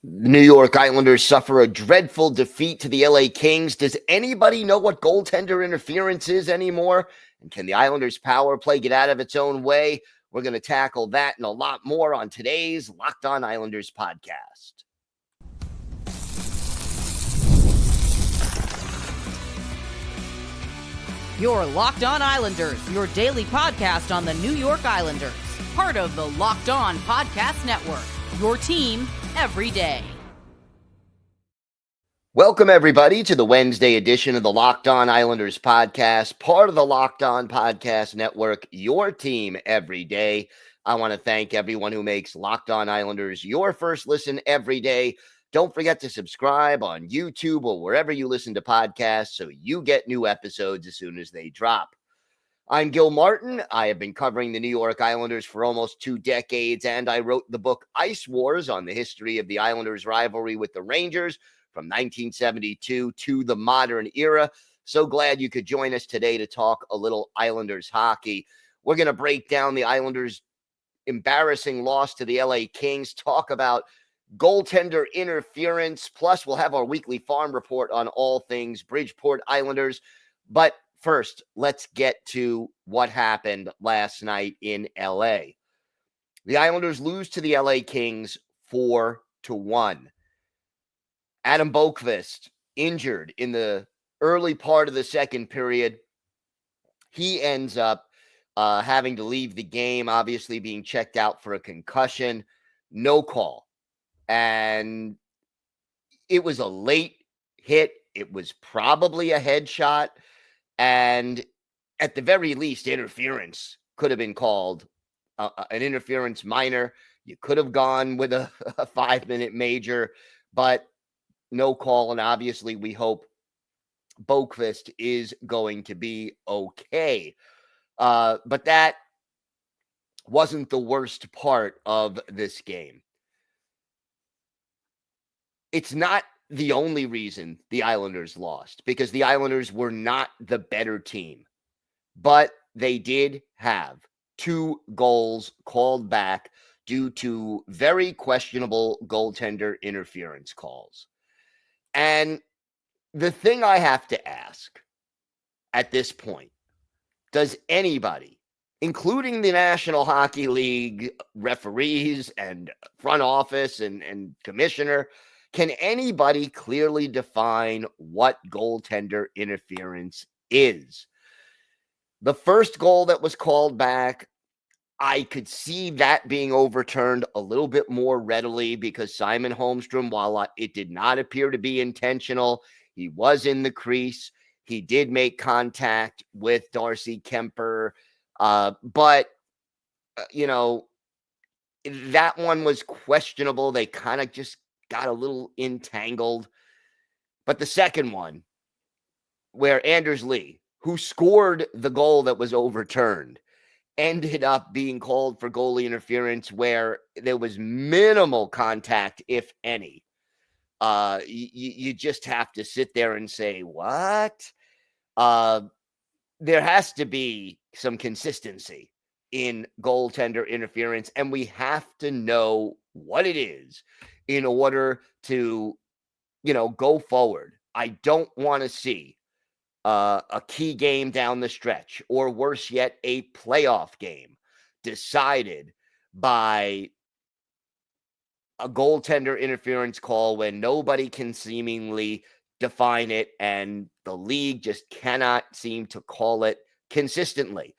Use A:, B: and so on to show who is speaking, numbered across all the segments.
A: The New York Islanders suffer a dreadful defeat to the LA Kings. Does anybody know what goaltender interference is anymore? And can the Islanders' power play get out of its own way? We're going to tackle that and a lot more on today's Locked On Islanders podcast.
B: Your Locked On Islanders, your daily podcast on the New York Islanders. Part of the Locked On Podcast Network, your team every day.
A: Welcome, everybody, to the Wednesday edition of the Locked On Islanders podcast, part of the Locked On Podcast Network, your team every day. I want to thank everyone who makes Locked On Islanders your first listen every day. Don't forget to subscribe on YouTube or wherever you listen to podcasts so you get new episodes as soon as they drop. I'm Gil Martin. I have been covering the New York Islanders for almost 2 decades, and I wrote the book Ice Wars on the history of the Islanders' rivalry with the Rangers from 1972 to the modern era. So glad you could join us today to talk a little Islanders hockey. We're going to break down the Islanders' embarrassing loss to the LA Kings, talk about goaltender interference, plus we'll have our weekly farm report on all things Bridgeport Islanders. But first, let's get to what happened last night in LA. The Islanders lose to the LA Kings 4-1. Adam Boqvist injured in the early part of the second period. He ends up having to leave the game, obviously being checked out for a concussion. No call. And it was a late hit. It was probably a headshot. And at the very least, interference could have been called an interference minor. You could have gone with a 5-minute major, but no call. And obviously, we hope Boqvist is going to be okay. But that wasn't the worst part of this game. It's not the only reason the Islanders lost, because the Islanders were not the better team, but they did have 2 goals called back due to very questionable goaltender interference calls. And the thing I have to ask at this point, does anybody, including the National Hockey League referees and front office and commissioner, can anybody clearly define what goaltender interference is? The first goal that was called back, I could see that being overturned a little bit more readily because Simon Holmstrom, while it did not appear to be intentional, he was in the crease. He did make contact with Darcy Kemper. But that one was questionable. They kind of just got a little entangled. But the second one, where Anders Lee, who scored the goal that was overturned, ended up being called for goalie interference where there was minimal contact, if any. You just have to sit there and say, what? There has to be some consistency in goaltender interference, and we have to know what it is in order to, go forward. I don't want to see a key game down the stretch, or worse yet, a playoff game decided by a goaltender interference call when nobody can seemingly define it, and the league just cannot seem to call it consistently.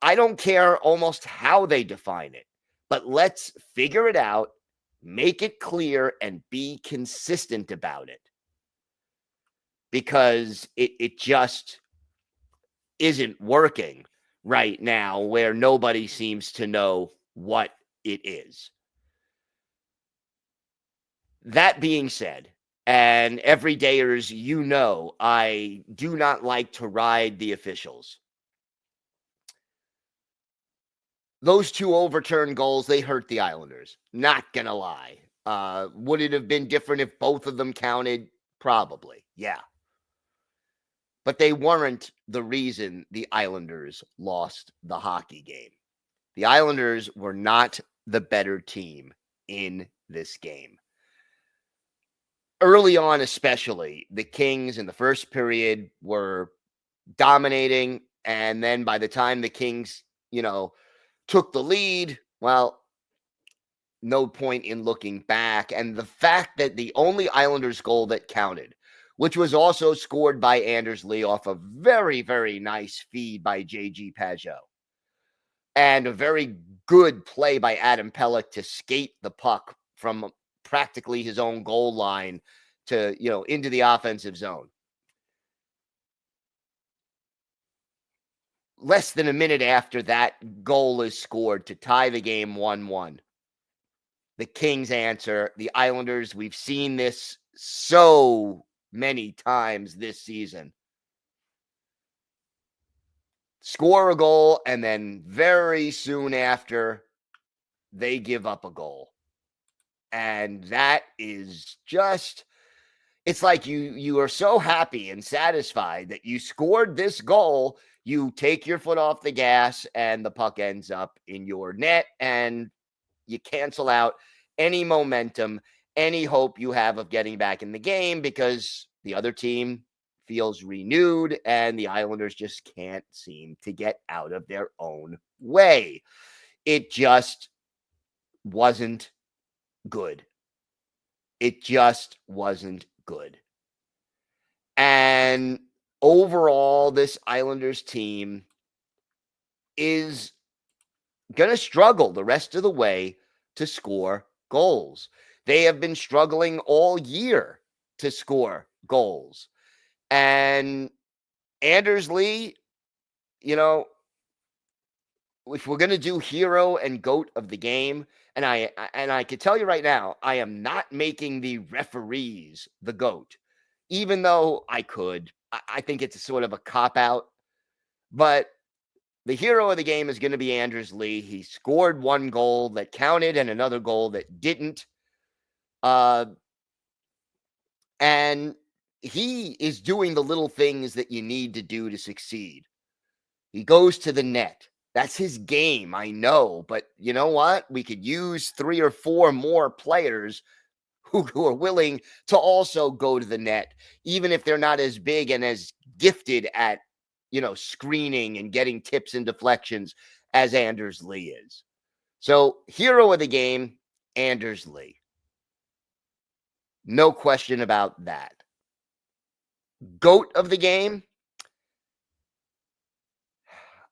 A: I don't care almost how they define it, but let's figure it out, make it clear, and be consistent about it. Because it just isn't working right now, where nobody seems to know what it is. That being said, and everydayers, I do not like to ride the officials. Those 2 overturned goals, they hurt the Islanders. Not going to lie. Would it have been different if both of them counted? Probably, yeah. But they weren't the reason the Islanders lost the hockey game. The Islanders were not the better team in this game. early on, especially, the Kings in the first period were dominating. And then by the time the Kings, took the lead, well, no point in looking back. And the fact that the only Islanders goal that counted, which was also scored by Anders Lee off a very, very nice feed by J.G. Pageau, and a very good play by Adam Pelech to skate the puck from practically his own goal line to, into the offensive zone. Less than a minute after that goal is scored to tie the game 1-1. The Kings answer. The Islanders, we've seen this so many times this season. Score a goal, and then very soon after, they give up a goal. And that is just, it's like you are so happy and satisfied that you scored this goal. You take your foot off the gas, and the puck ends up in your net, and you cancel out any momentum, any hope you have of getting back in the game, because the other team feels renewed and the Islanders just can't seem to get out of their own way. It just wasn't good. It just wasn't good. And overall, this Islanders team is going to struggle the rest of the way to score goals. They have been struggling all year to score goals. And Anders Lee, if we're going to do hero and GOAT of the game, and I can tell you right now, I am not making the referees the GOAT, even though I could. I think it's sort of a cop-out. But the hero of the game is going to be Anders Lee. He scored one goal that counted and another goal that didn't. And he is doing the little things that you need to do to succeed. He goes to the net. That's his game, I know. But you know what? We could use 3 or 4 more players who are willing to also go to the net, even if they're not as big and as gifted at, screening and getting tips and deflections as Anders Lee is. So, hero of the game, Anders Lee. No question about that. GOAT of the game,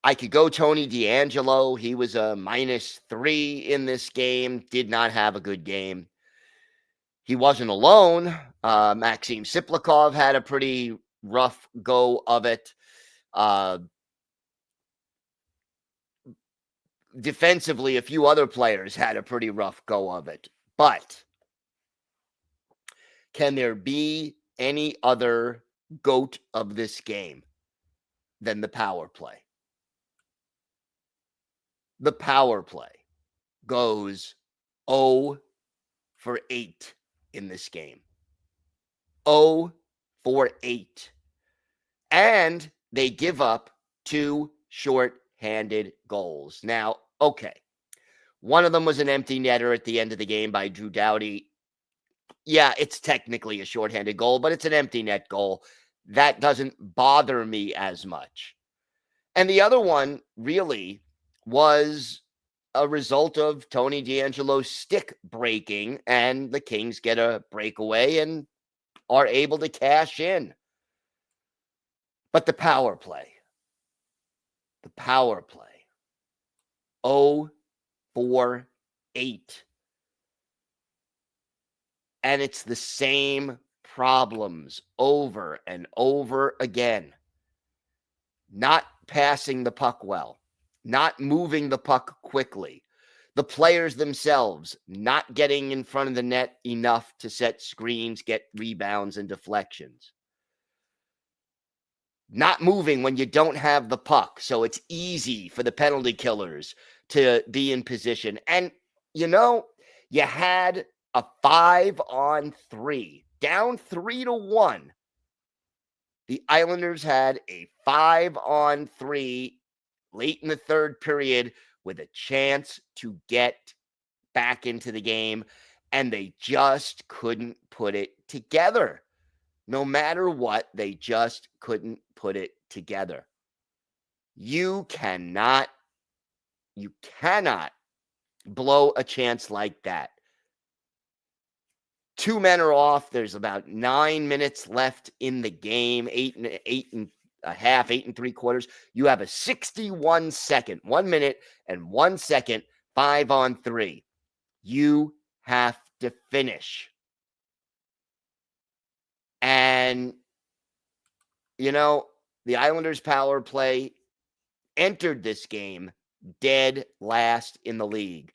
A: I could go Tony DeAngelo. He was a -3 in this game, did not have a good game. He wasn't alone. Maxim Siplikov had a pretty rough go of it. Defensively, a few other players had a pretty rough go of it. But can there be any other GOAT of this game than the power play? The power play goes 0 for 8 in this game. 0 for 8. And they give up 2 short-handed goals. Now, okay, one of them was an empty netter at the end of the game by Drew Doughty. Yeah, it's technically a shorthanded goal, but it's an empty net goal. That doesn't bother me as much. And the other one really was a result of Tony DeAngelo's stick breaking, and the Kings get a breakaway and are able to cash in. But the power play, 0 for 8. And it's the same problems over and over again. Not passing the puck well, not moving the puck quickly. The players themselves not getting in front of the net enough to set screens, get rebounds and deflections. Not moving when you don't have the puck, so it's easy for the penalty killers to be in position. And, you had a 5-on-3, down 3-1. The Islanders had a 5-on-3 late in the third period with a chance to get back into the game, and they just couldn't put it together. No matter what, they just couldn't put it together. You cannot blow a chance like that. 2 men are off. There's about 9 minutes left in the game, eight and a half, 8 3/4. You have a 61 second, 1 minute and 1 second, 5-on-3. You have to finish. And, the Islanders power play entered this game dead last in the league,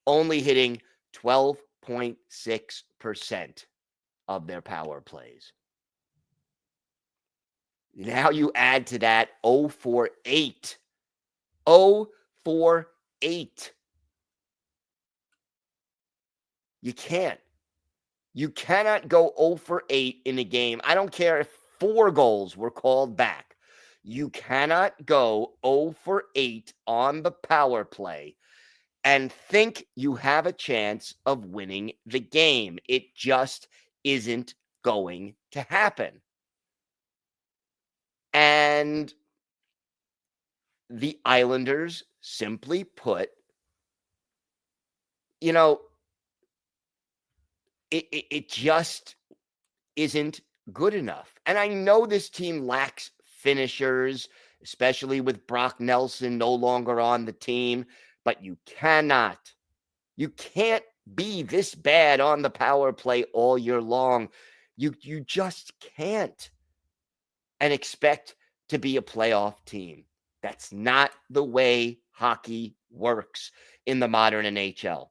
A: only hitting 12.6% of their power plays. Now you add to that 0 for 8. 0 for 8. You can't. You cannot go 0 for 8 in a game. I don't care if 4 goals were called back. You cannot go 0 for 8 on the power play and think you have a chance of winning the game. It just isn't going to happen. And the Islanders, simply put, it just isn't good enough. And I know this team lacks finishers, especially with Brock Nelson no longer on the team, but you can't be this bad on the power play all year long. You just can't and expect to be a playoff team. That's not the way hockey works in the modern NHL.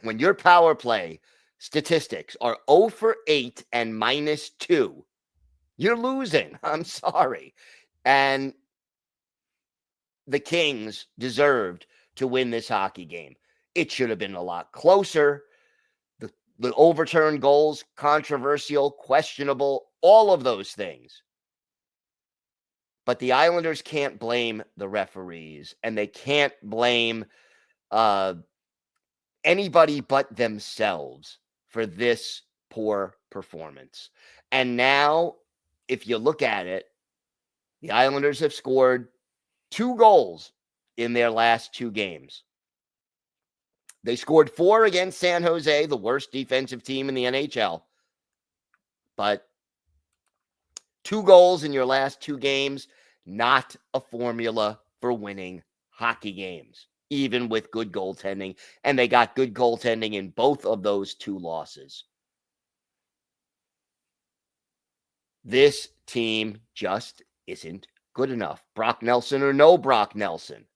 A: When your power play statistics are 0 for 8 and -2, you're losing. I'm sorry. And the Kings deserved to win this hockey game. It should have been a lot closer. The overturned goals, controversial, questionable, all of those things. But the Islanders can't blame the referees, and they can't blame anybody but themselves for this poor performance. And now, if you look at it, the Islanders have scored 2 goals in their last 2 games. They scored 4 against San Jose, the worst defensive team in the NHL. But 2 goals in your last 2 games, not a formula for winning hockey games, even with good goaltending. And they got good goaltending in both of those 2 losses. This team just isn't good enough. Brock Nelson or no Brock Nelson.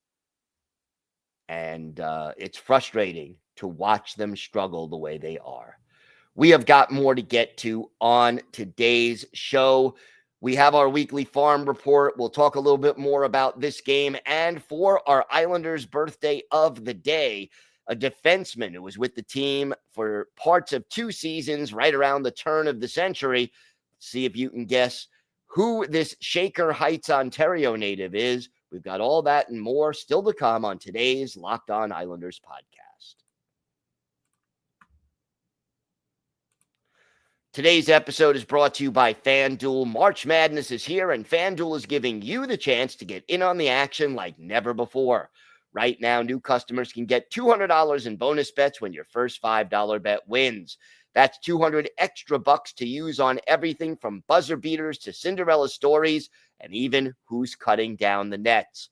A: And it's frustrating to watch them struggle the way they are. We have got more to get to on today's show. We have our weekly farm report. We'll talk a little bit more about this game. And for our Islanders birthday of the day, a defenseman who was with the team for parts of 2 seasons, right around the turn of the century. See if you can guess who this Shaker Heights, Ontario native is. We've got all that and more still to come on today's Locked On Islanders podcast. Today's episode is brought to you by FanDuel. March Madness is here, and FanDuel is giving you the chance to get in on the action like never before. Right now, new customers can get $200 in bonus bets when your first $5 bet wins. That's 200 extra bucks to use on everything from buzzer beaters to Cinderella stories and even who's cutting down the nets.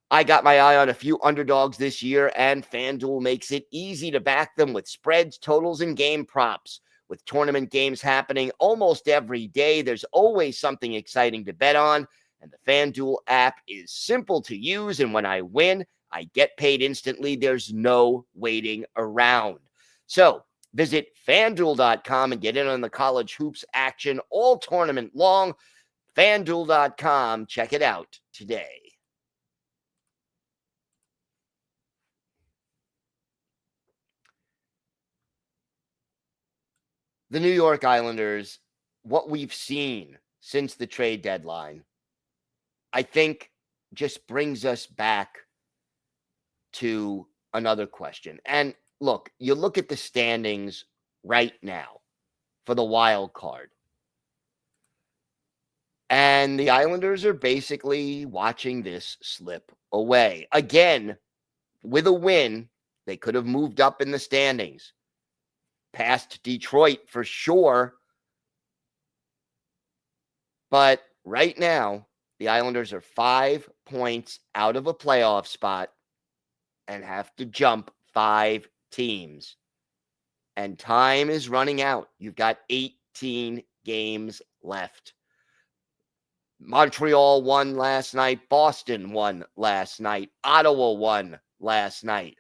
A: I got my eye on a few underdogs this year, and FanDuel makes it easy to back them with spreads, totals, and game props. With tournament games happening almost every day, there's always something exciting to bet on, and the FanDuel app is simple to use, and when I win, I get paid instantly. There's no waiting around. So visit FanDuel.com and get in on the college hoops action all tournament long. FanDuel.com. Check it out today. The New York Islanders, what we've seen since the trade deadline, I think just brings us back to another question. And look, you look at the standings right now. for the wild card. And the Islanders are basically watching this slip away. Again, with a win, they could have moved up in the standings, past Detroit for sure. But right now, the Islanders are 5 points out of a playoff spot and have to jump 5 teams. And time is running out. You've got 18 games left. Montreal won last night. Boston won last night. Ottawa won last night.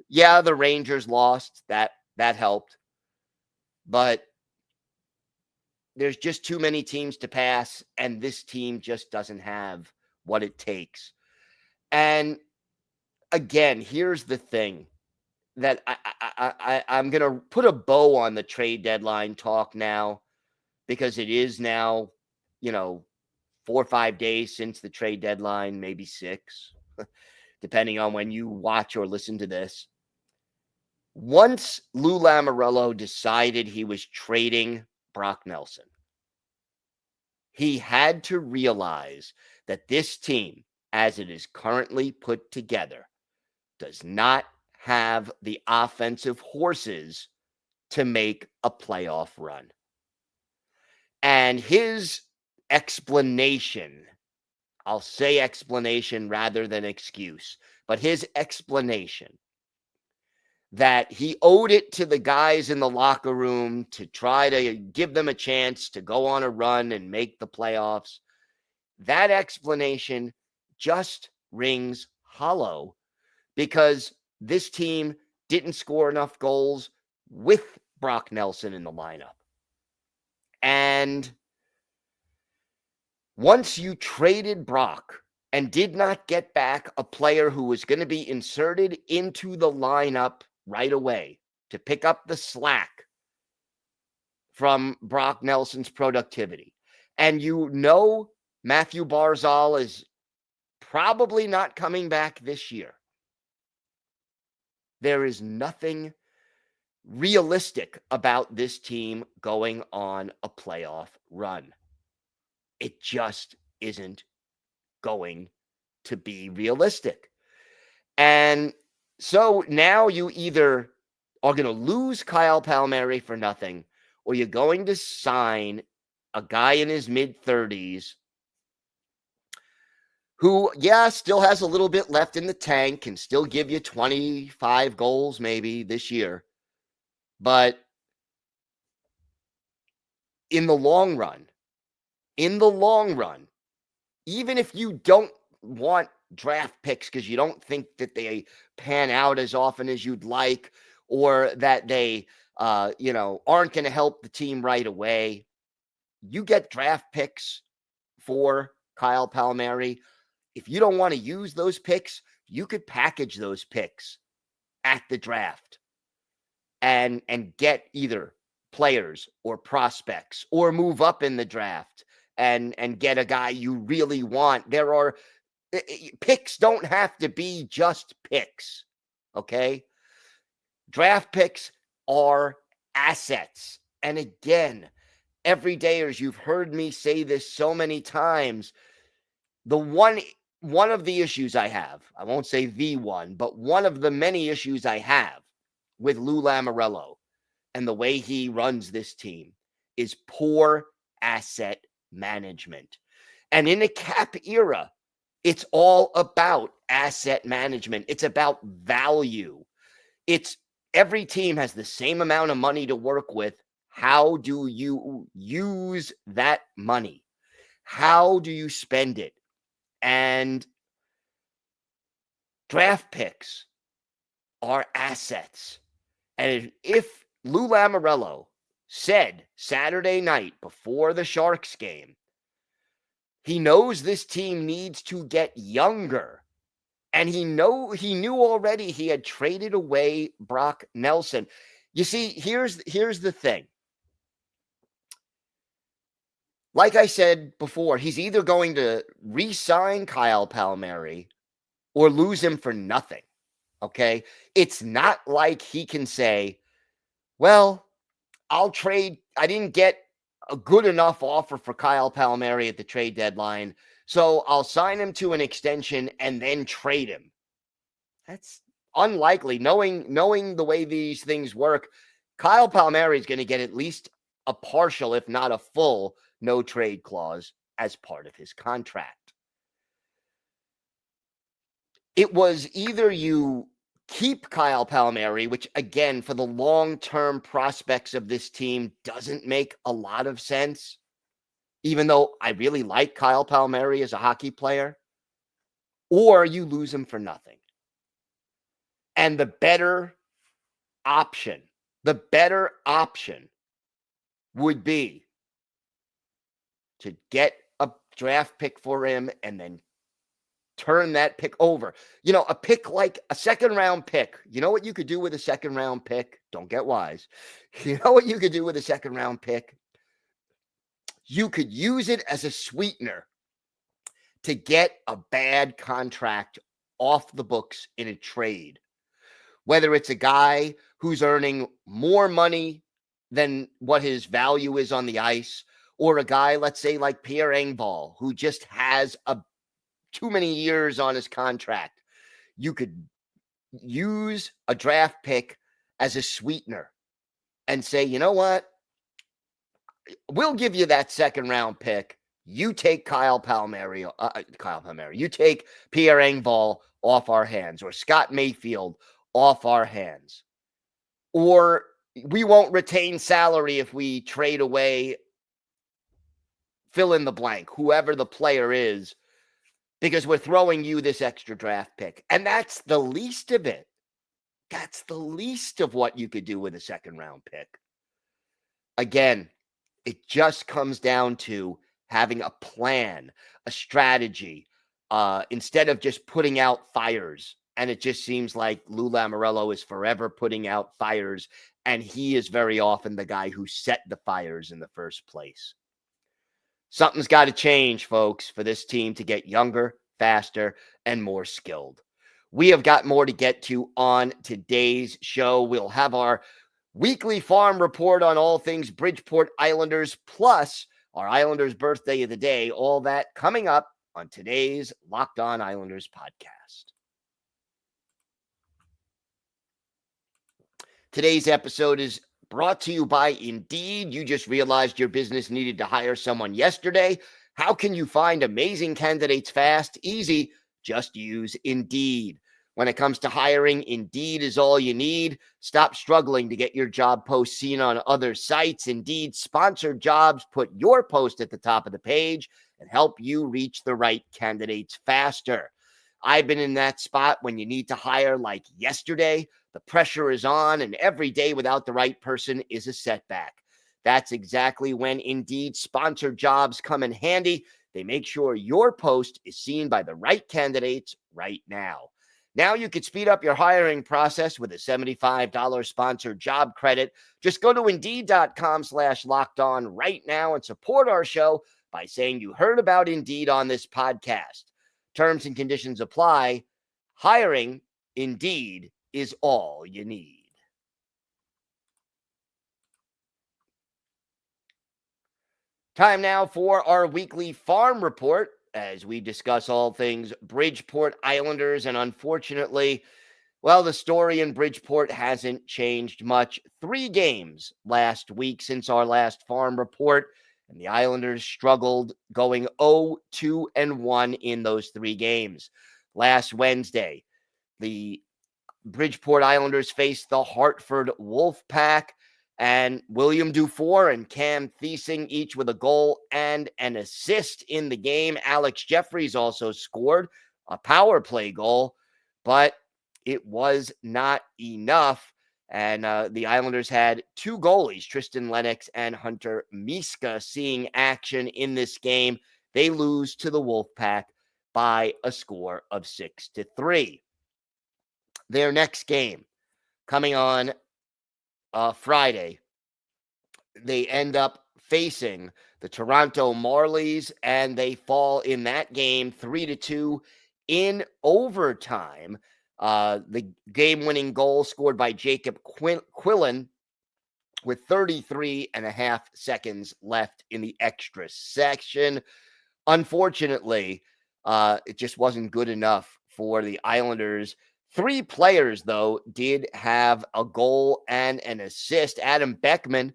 A: Yeah, the Rangers lost. That helped. But there's just too many teams to pass, and this team just doesn't have what it takes. And again, here's the thing that I'm going to put a bow on the trade deadline talk now, because it is now, 4 or 5 days since the trade deadline, maybe 6, depending on when you watch or listen to this. Once Lou Lamoriello decided he was trading Brock Nelson, he had to realize that this team, as it is currently put together, does not have the offensive horses to make a playoff run. And his explanation, I'll say explanation rather than excuse, but his explanation that he owed it to the guys in the locker room to try to give them a chance to go on a run and make the playoffs, that explanation just rings hollow, because this team didn't score enough goals with Brock Nelson in the lineup. And once you traded Brock and did not get back a player who was going to be inserted into the lineup right away to pick up the slack from Brock Nelson's productivity, and Matthew Barzal is probably not coming back this year, there is nothing realistic about this team going on a playoff run. It just isn't going to be realistic. And so now you either are going to lose Kyle Palmieri for nothing, or you're going to sign a guy in his mid-30s who, still has a little bit left in the tank, can still give you 25 goals maybe this year. But in the long run, even if you don't want draft picks because you don't think that they pan out as often as you'd like, or that they, aren't going to help the team right away, you get draft picks for Kyle Palmieri. If you don't want to use those picks, you could package those picks at the draft and get either players or prospects, or move up in the draft and get a guy you really want. Picks don't have to be just picks, okay? Draft picks are assets. And again, everydayers, you've heard me say this so many times. One of the issues I have, I won't say the one, but one of the many issues I have with Lou Lamoriello and the way he runs this team is poor asset management. And in a cap era, it's all about asset management. It's about value. It's every team has the same amount of money to work with. How do you use that money? How do you spend it? And draft picks are assets. And if Lou Lamoriello said Saturday night before the Sharks game, he knows this team needs to get younger, and he knew already he had traded away Brock Nelson. You see, here's the thing. Like I said before, he's either going to re-sign Kyle Palmieri or lose him for nothing, okay? It's not like he can say, well, I'll trade. I didn't get a good enough offer for Kyle Palmieri at the trade deadline, so I'll sign him to an extension and then trade him. That's unlikely. Knowing the way these things work, Kyle Palmieri is going to get at least a partial, if not a full, no trade clause as part of his contract. It was either you keep Kyle Palmieri, which again, for the long-term prospects of this team, doesn't make a lot of sense, even though I really like Kyle Palmieri as a hockey player, or you lose him for nothing. And the better option would be to get a draft pick for him and then turn that pick over. A pick like a second-round pick. You know what you could do with a second-round pick? Don't get wise. You know what you could do with a second-round pick? You could use it as a sweetener to get a bad contract off the books in a trade. Whether it's a guy who's earning more money than what his value is on the ice, or a guy, let's say, like Pierre Engvall, who just has too many years on his contract. You could use a draft pick as a sweetener and say, you know what? We'll give you that second round pick. You take Kyle Palmieri. You take Pierre Engvall off our hands, or Scott Mayfield off our hands. Or we won't retain salary if we trade away, fill in the blank, whoever the player is, because we're throwing you this extra draft pick. And that's the least of it. That's the least of what you could do with a second round pick. Again, it just comes down to having a plan, a strategy, instead of just putting out fires. And it just seems like Lou Lamoriello is forever putting out fires, and he is very often the guy who set the fires in the first place. Something's got to change, folks, for this team to get younger, faster, and more skilled. We have got more to get to on today's show. We'll have our weekly farm report on all things Bridgeport Islanders, plus our Islanders birthday of the day. All that coming up on today's Locked On Islanders podcast. Today's episode is brought to you by Indeed. You just realized your business needed to hire someone yesterday. How can you find amazing candidates fast? Easy. Just use Indeed. When it comes to hiring, Indeed is all you need. Stop struggling to get your job post seen on other sites. Indeed sponsored jobs put your post at the top of the page and help you reach the right candidates faster. I've been in that spot when you need to hire like yesterday. The pressure is on, and every day without the right person is a setback. That's exactly when Indeed sponsored jobs come in handy. They make sure your post is seen by the right candidates right now. Now you could speed up your hiring process with a $75 sponsored job credit. Just go to Indeed.com/lockedon right now and support our show by saying you heard about Indeed on this podcast. Terms and conditions apply. Hiring, Indeed, is all you need. Time now for our weekly farm report as we discuss all things Bridgeport Islanders. And unfortunately, well, the story in Bridgeport hasn't changed much. 3 games last week since our last farm report, and the Islanders struggled, going 0-2-1 in those 3 games. Last Wednesday, the Bridgeport Islanders faced the Hartford Wolfpack, and William Dufour and Cam Thiesing each with a goal and an assist in the game. Alex Jeffries also scored a power play goal, but it was not enough. And the Islanders had 2 goalies, Tristan Lennox and Hunter Miska, seeing action in this game. They lose to the Wolfpack by a score of 6-3. Their next game coming on Friday, they end up facing the Toronto Marlies, and they fall in that game 3-2 in overtime. The game-winning goal scored by Jacob Quillen with 33 and a half seconds left in the extra section. Unfortunately, it just wasn't good enough for the Islanders. 3 players, though, did have a goal and an assist. Adam Beckman,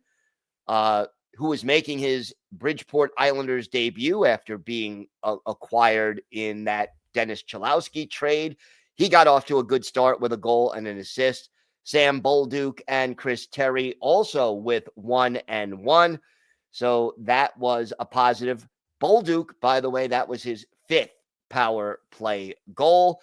A: who was making his Bridgeport Islanders debut after being acquired in that Dennis Cholowski trade, he got off to a good start with a goal and an assist. Sam Bolduc and Chris Terry also with 1 and 1. So that was a positive. Bolduc, by the way, that was his 5th power play goal,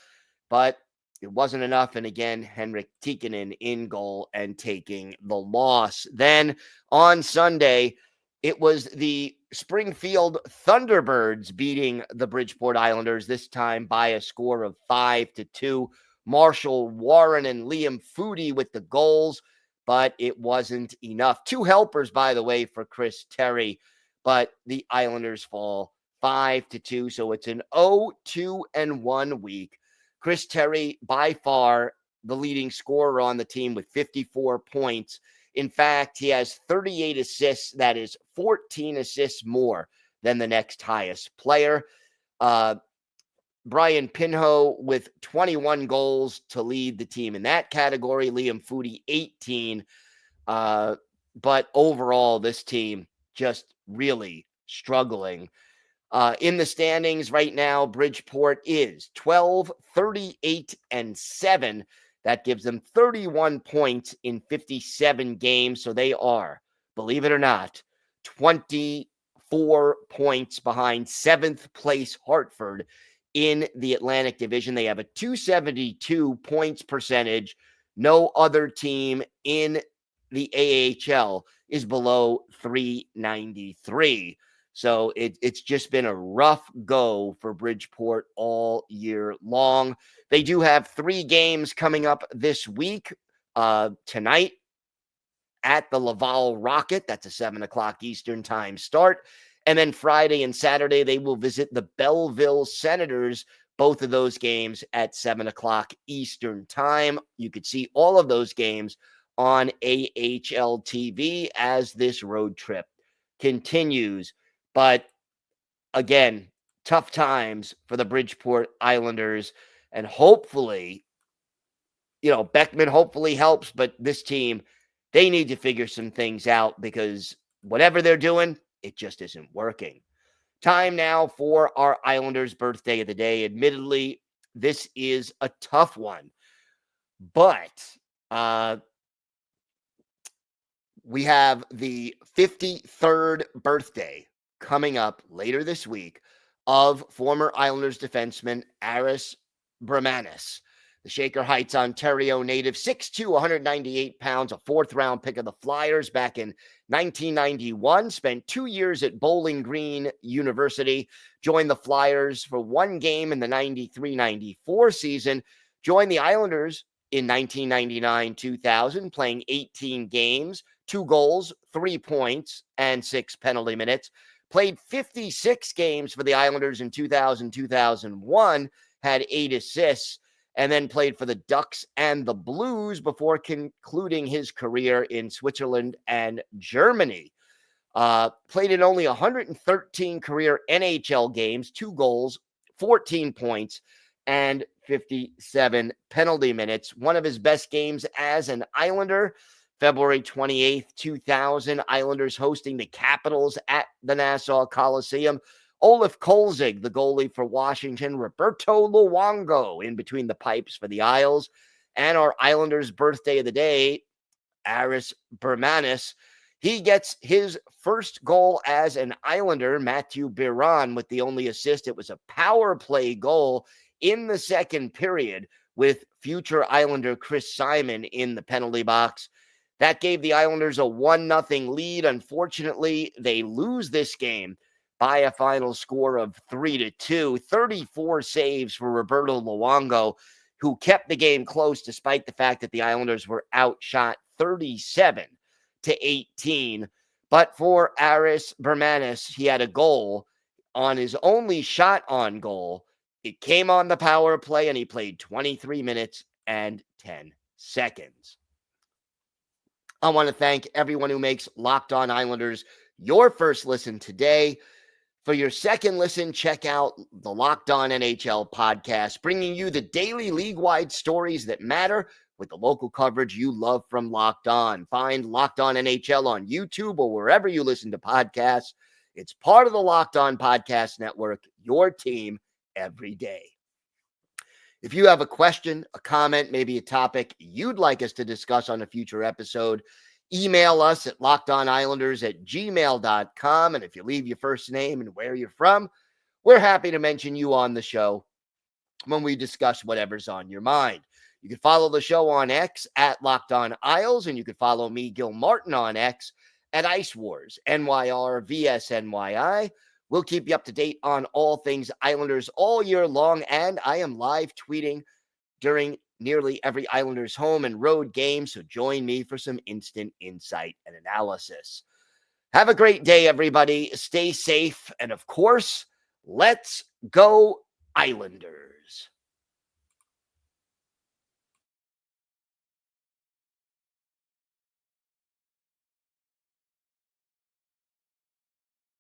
A: but it wasn't enough. And again, Henrik Tikkanen in goal and taking the loss. Then on Sunday, it was the Springfield Thunderbirds beating the Bridgeport Islanders, this time by a score of 5-2. Marshall Warren and Liam Foodie with the goals, but it wasn't enough. 2 helpers, by the way, for Chris Terry, but the Islanders fall 5-2. So it's an 0-2-1 week. Chris Terry, by far the leading scorer on the team with 54 points. In fact, he has 38 assists. That is 14 assists more than the next highest player. Brian Pinho with 21 goals to lead the team in that category. Liam Foodie, 18. But overall, this team just really struggling. In the standings right now, Bridgeport is 12, 38, and 7. That gives them 31 points in 57 games. So they are, believe it or not, 24 points behind 7th place Hartford in the Atlantic Division. They have a 272 points percentage. No other team in the AHL is below 393. So it's just been a rough go for Bridgeport all year long. They do have 3 games coming up this week. Tonight at the Laval Rocket. That's a 7 o'clock Eastern time start. And then Friday and Saturday, they will visit the Belleville Senators. Both of those games at 7 o'clock Eastern time. You could see all of those games on AHL TV as this road trip continues. But again, tough times for the Bridgeport Islanders. And hopefully, Beckman hopefully helps. But this team, they need to figure some things out because whatever they're doing, it just isn't working. Time now for our Islanders birthday of the day. Admittedly, this is a tough one. But we have the 53rd birthday coming up later this week of former Islanders defenseman Aris Bremanis. The Shaker Heights, Ontario native, 6'2", 198 pounds, a 4th-round pick of the Flyers back in 1991. Spent 2 years at Bowling Green University. Joined the Flyers for 1 game in the 93-94 season. Joined the Islanders in 1999-2000, playing 18 games, 2 goals, 3 points, and 6 penalty minutes. Played 56 games for the Islanders in 2000-2001, had 8 assists, and then played for the Ducks and the Blues before concluding his career in Switzerland and Germany. Played in only 113 career NHL games, 2 goals, 14 points, and 57 penalty minutes. One of his best games as an Islander, February 28th, 2000, Islanders hosting the Capitals at the Nassau Coliseum. Olaf Kolzig, the goalie for Washington, Roberto Luongo in between the pipes for the Isles, and our Islanders birthday of the day, Aris Bremanis. He gets his first goal as an Islander, Matthew Biron, with the only assist. It was a power play goal in the second period with future Islander Chris Simon in the penalty box. That gave the Islanders a 1-0 lead. Unfortunately, they lose this game by a final score of 3-2. 34 saves for Roberto Luongo, who kept the game close despite the fact that the Islanders were outshot 37-18. But for Aris Bremanis, he had a goal on his only shot on goal. It came on the power play, and he played 23 minutes and 10 seconds. I want to thank everyone who makes Locked On Islanders your first listen today. For your second listen, check out the Locked On NHL podcast, bringing you the daily league-wide stories that matter with the local coverage you love from Locked On. Find Locked On NHL on YouTube or wherever you listen to podcasts. It's part of the Locked On Podcast Network, your team every day. If you have a question, a comment, maybe a topic you'd like us to discuss on a future episode, email us at lockedonislanders@gmail.com. And if you leave your first name and where you're from, we're happy to mention you on the show when we discuss whatever's on your mind. You can follow the show on X at Locked On Isles, and you can follow me, Gil Martin, on X at Ice Wars, NYR vs NYI. We'll keep you up to date on all things Islanders all year long, and I am live tweeting during nearly every Islanders home and road game, so join me for some instant insight and analysis. Have a great day, everybody. Stay safe, and of course, let's go Islanders.